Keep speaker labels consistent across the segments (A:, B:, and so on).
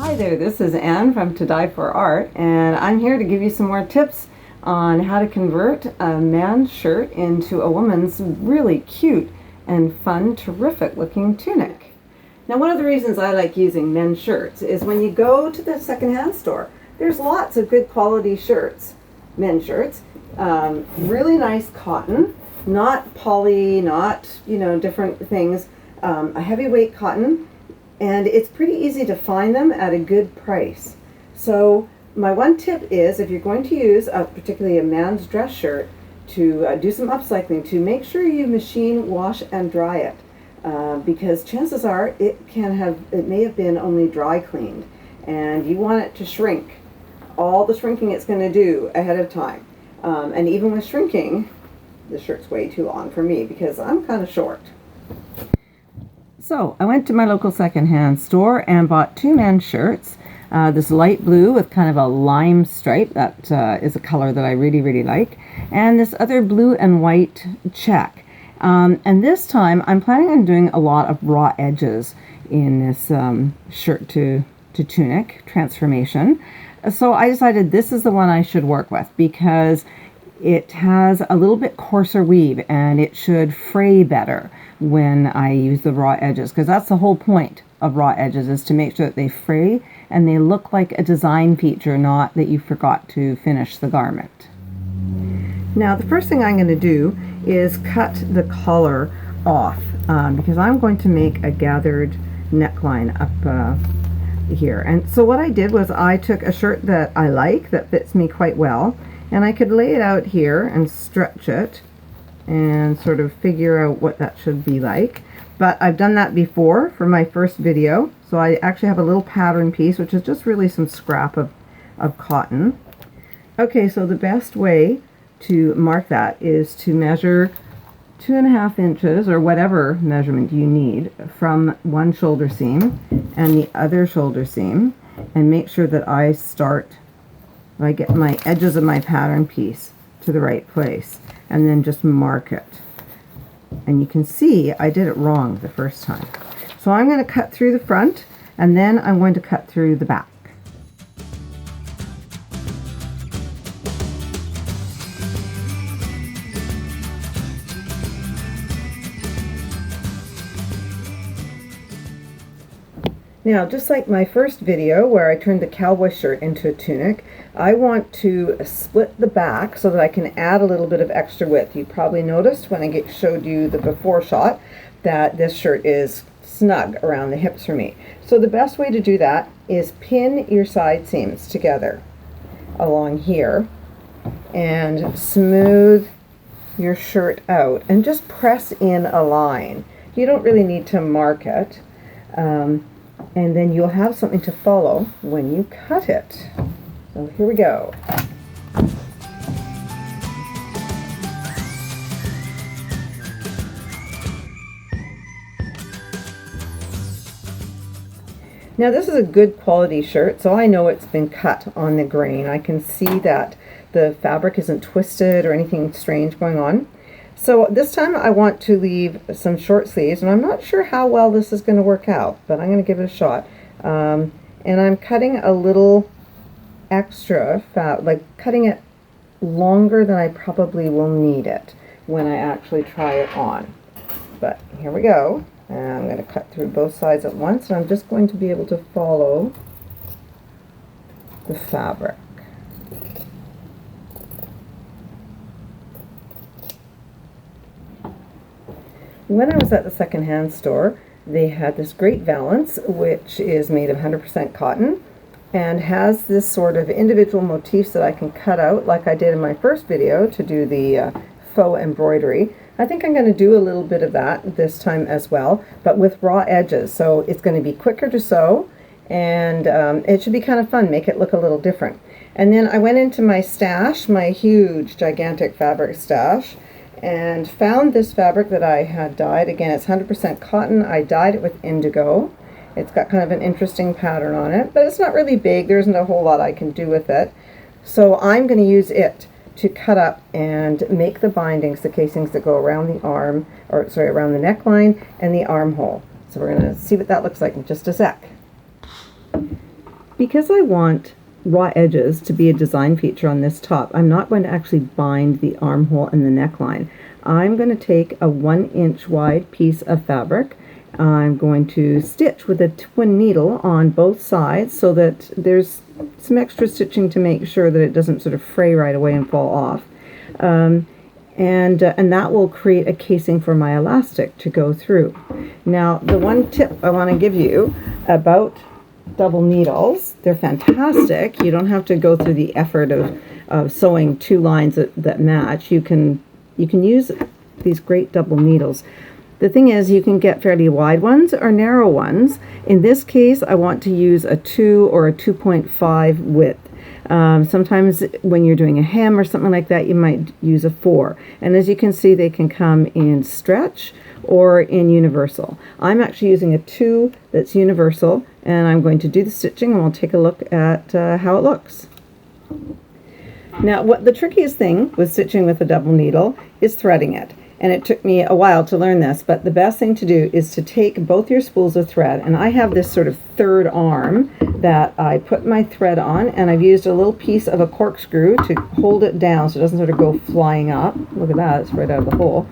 A: Hi there, this is Anne from ToDyeforArt, and I'm here to give you some more tips on how to convert a man's shirt into a woman's really cute and fun, terrific looking tunic. Now, one of the reasons I like using men's shirts is when you go to the secondhand store, there's lots of good quality shirts, men's shirts, really nice cotton, not poly, not, different things, a heavyweight cotton. And it's pretty easy to find them at a good price. So my one tip is, if you're going to use particularly a man's dress shirt, to do some upcycling, to make sure you machine wash and dry it, because chances are it may have been only dry cleaned, and you want it to shrink. All the shrinking it's going to do ahead of time, and even with shrinking, the shirt's way too long for me because I'm kind of short. So I went to my local secondhand store and bought two men's shirts. This light blue with kind of a lime stripe, that is a color that I really like, and this other blue and white check. And this time I'm planning on doing a lot of raw edges in this shirt to tunic transformation. So I decided this is the one I should work with because it has a little bit coarser weave and it should fray better when I use the raw edges, because that's the whole point of raw edges, is to make sure that they fray and they look like a design feature, not that you forgot to finish the garment. Now the first thing I'm going to do is cut the collar off because I'm going to make a gathered neckline up here. And so what I did was I took a shirt that I like, that fits me quite well, and I could lay it out here and stretch it and sort of figure out what that should be like. But I've done that before for my first video, so I actually have a little pattern piece, which is just really some scrap of cotton. Okay, so the best way to mark that is to measure 2.5 inches, or whatever measurement you need, from one shoulder seam and the other shoulder seam, and make sure that I get my edges of my pattern piece to the right place, and then just mark it. And you can see I did it wrong the first time. So I'm going to cut through the front, and then I'm going to cut through the back. Now, just like my first video where I turned the cowboy shirt into a tunic, I want to split the back so that I can add a little bit of extra width. You probably noticed when I showed you the before shot that this shirt is snug around the hips for me. So the best way to do that is pin your side seams together along here and smooth your shirt out and just press in a line. You don't really need to mark it. And then you'll have something to follow when you cut it. So here we go. Now this is a good quality shirt, so I know it's been cut on the grain. I can see that the fabric isn't twisted or anything strange going on. So this time I want to leave some short sleeves, and I'm not sure how well this is going to work out, but I'm going to give it a shot. And I'm cutting a little extra like cutting it longer than I probably will need it when I actually try it on. But here we go. And I'm going to cut through both sides at once, and I'm just going to be able to follow the fabric. When I was at the secondhand store, they had this great valance, which is made of 100% cotton and has this sort of individual motifs that I can cut out, like I did in my first video to do the faux embroidery. I think I'm going to do a little bit of that this time as well, but with raw edges. So it's going to be quicker to sew, and it should be kind of fun, make it look a little different. And then I went into my stash, my huge, gigantic fabric stash, and found this fabric that I had dyed. Again, it's 100% cotton. I dyed it with indigo. It's got kind of an interesting pattern on it, but it's not really big. There isn't a whole lot I can do with it. So I'm going to use it to cut up and make the bindings, the casings that go around the arm, or sorry, around the neckline and the armhole. So we're going to see what that looks like in just a sec. Because I want raw edges to be a design feature on this top, I'm not going to actually bind the armhole and the neckline. I'm going to take a 1-inch wide piece of fabric. I'm going to stitch with a twin needle on both sides so that there's some extra stitching to make sure that it doesn't sort of fray right away and fall off. And that will create a casing for my elastic to go through. Now, the one tip I want to give you about double needles, they're fantastic. You don't have to go through the effort of sewing 2 lines that match. You can use these great double needles. The thing is, you can get fairly wide ones or narrow ones. In this case, I want to use a 2 or a 2.5 width. Sometimes when you're doing a hem or something like that, you might use a 4. And as you can see, they can come in stretch or in universal. I'm actually using a 2 that's universal, and I'm going to do the stitching, and we'll take a look at how it looks. Now, what the trickiest thing with stitching with a double needle is threading it. And it took me a while to learn this, but the best thing to do is to take both your spools of thread, and I have this sort of third arm that I put my thread on, and I've used a little piece of a corkscrew to hold it down so it doesn't sort of go flying up. Look at that, it's right out of the hole.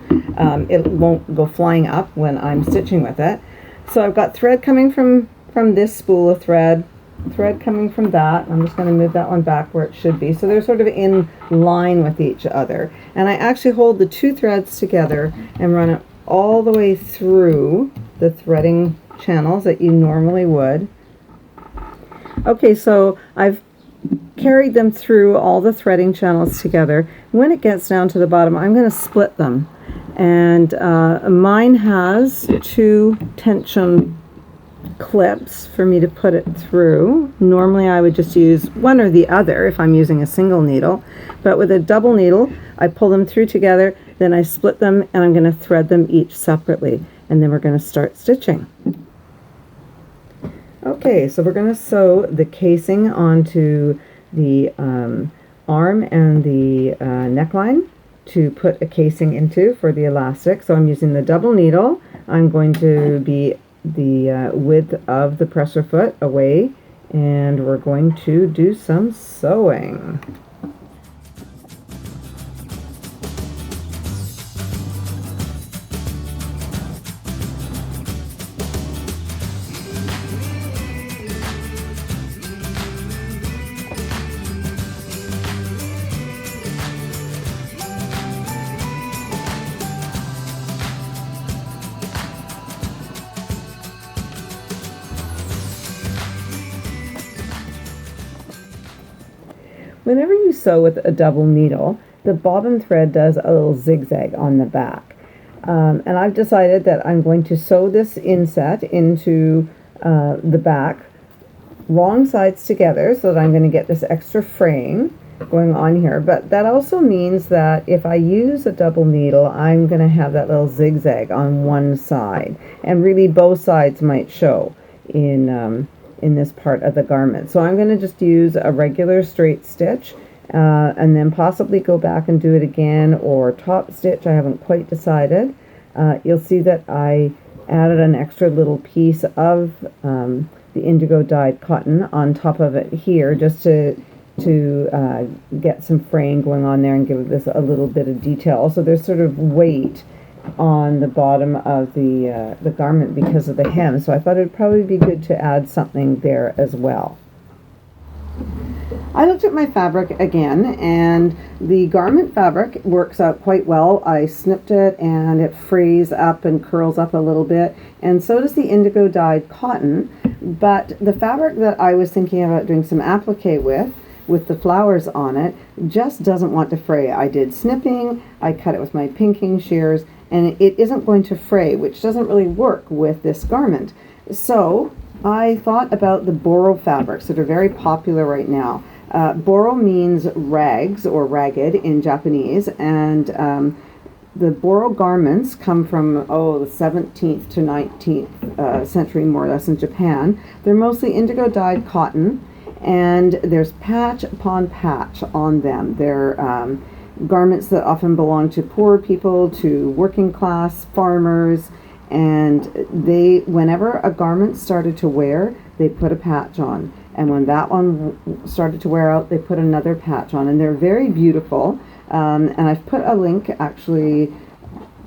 A: It won't go flying up when I'm stitching with it. So I've got thread coming from this spool of thread coming from that. I'm just going to move that one back where it should be. So they're sort of in line with each other. And I actually hold the 2 threads together and run it all the way through the threading channels that you normally would. Okay, so I've carried them through all the threading channels together. When it gets down to the bottom, I'm going to split them. And mine has 2 tension clips for me to put it through. Normally I would just use one or the other if I'm using a single needle, but with a double needle I pull them through together, then I split them, and I'm going to thread them each separately, and then we're going to start stitching. Okay, so we're going to sew the casing onto the arm and the neckline to put a casing into for the elastic. So I'm using the double needle. I'm going to be the width of the presser foot away, and we're going to do some sewing. Whenever you sew with a double needle, the bobbin thread does a little zigzag on the back. And I've decided that I'm going to sew this inset into the back, wrong sides together, so that I'm going to get this extra fraying going on here. But that also means that if I use a double needle, I'm going to have that little zigzag on one side. And really both sides might show in this part of the garment. So I'm going to just use a regular straight stitch and then possibly go back and do it again, or top stitch. I haven't quite decided. You'll see that I added an extra little piece of the indigo dyed cotton on top of it here, just to get some fraying going on there and give this a little bit of detail. So there's sort of weight on the bottom of the garment because of the hem, so I thought it would probably be good to add something there as well. I looked at my fabric again, and the garment fabric works out quite well. I snipped it and it frays up and curls up a little bit, and so does the indigo dyed cotton. But the fabric that I was thinking about doing some applique with the flowers on it just doesn't want to fray. I did snipping, I cut it with my pinking shears, and it isn't going to fray, which doesn't really work with this garment. So I thought about the Boro fabrics that are very popular right now. Boro means rags or ragged in Japanese, and the Boro garments come from the 17th to 19th century, more or less, in Japan. They're mostly indigo dyed cotton, and there's patch upon patch on them. They're garments that often belong to poor people, to working class farmers, and whenever a garment started to wear, they put a patch on. and when that one started to wear out, they put another patch on, and they're very beautiful. And I've put a link actually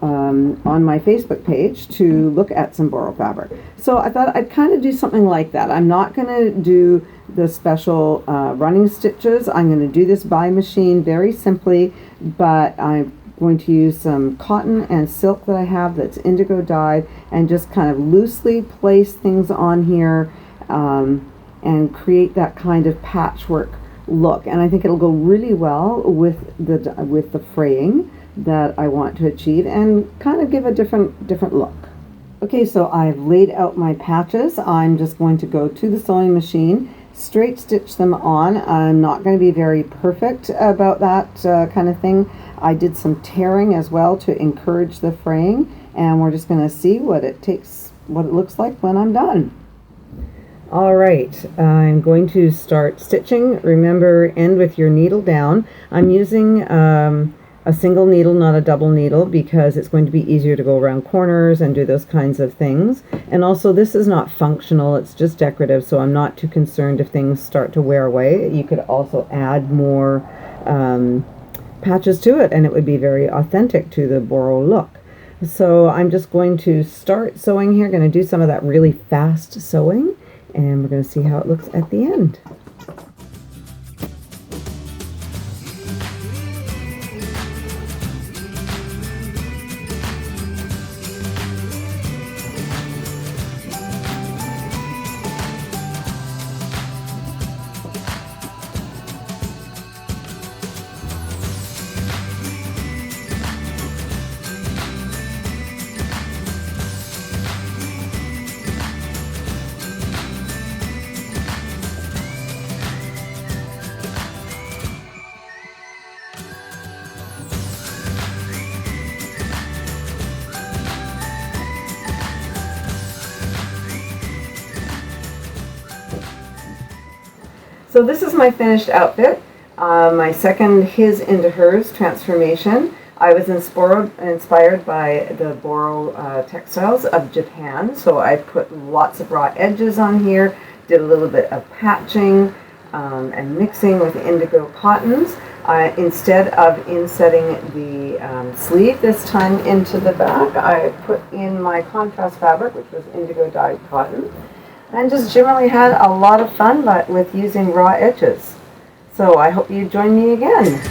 A: on my Facebook page to look at some Boro fabric. So I thought I'd kind of do something like that. I'm not going to do the special running stitches. I'm going to do this by machine very simply, but I'm going to use some cotton and silk that I have that's indigo dyed, and just kind of loosely place things on here and create that kind of patchwork look. And I think it'll go really well with the fraying that I want to achieve, and kind of give a different look. Okay, so I've laid out my patches. I'm just going to go to the sewing machine, straight stitch them on. I'm not going to be very perfect about that kind of thing. I did some tearing as well to encourage the fraying, and we're just going to see what it looks like when I'm done. All right, I'm going to start stitching. Remember, end with your needle down. I'm using a single needle, not a double needle, because it's going to be easier to go around corners and do those kinds of things. And also, this is not functional, it's just decorative, so I'm not too concerned if things start to wear away. You could also add more patches to it, and it would be very authentic to the Boro look. So I'm just going to start sewing here. Going to do some of that really fast sewing, and we're going to see how it looks at the end. So this is my finished outfit, my second his into hers transformation. I was inspired by the Boro textiles of Japan, so I put lots of raw edges on here, did a little bit of patching and mixing with indigo cottons. Instead of insetting the sleeve this time into the back, I put in my contrast fabric, which was indigo dyed cotton. And just generally had a lot of fun with using raw edges. So I hope you join me again.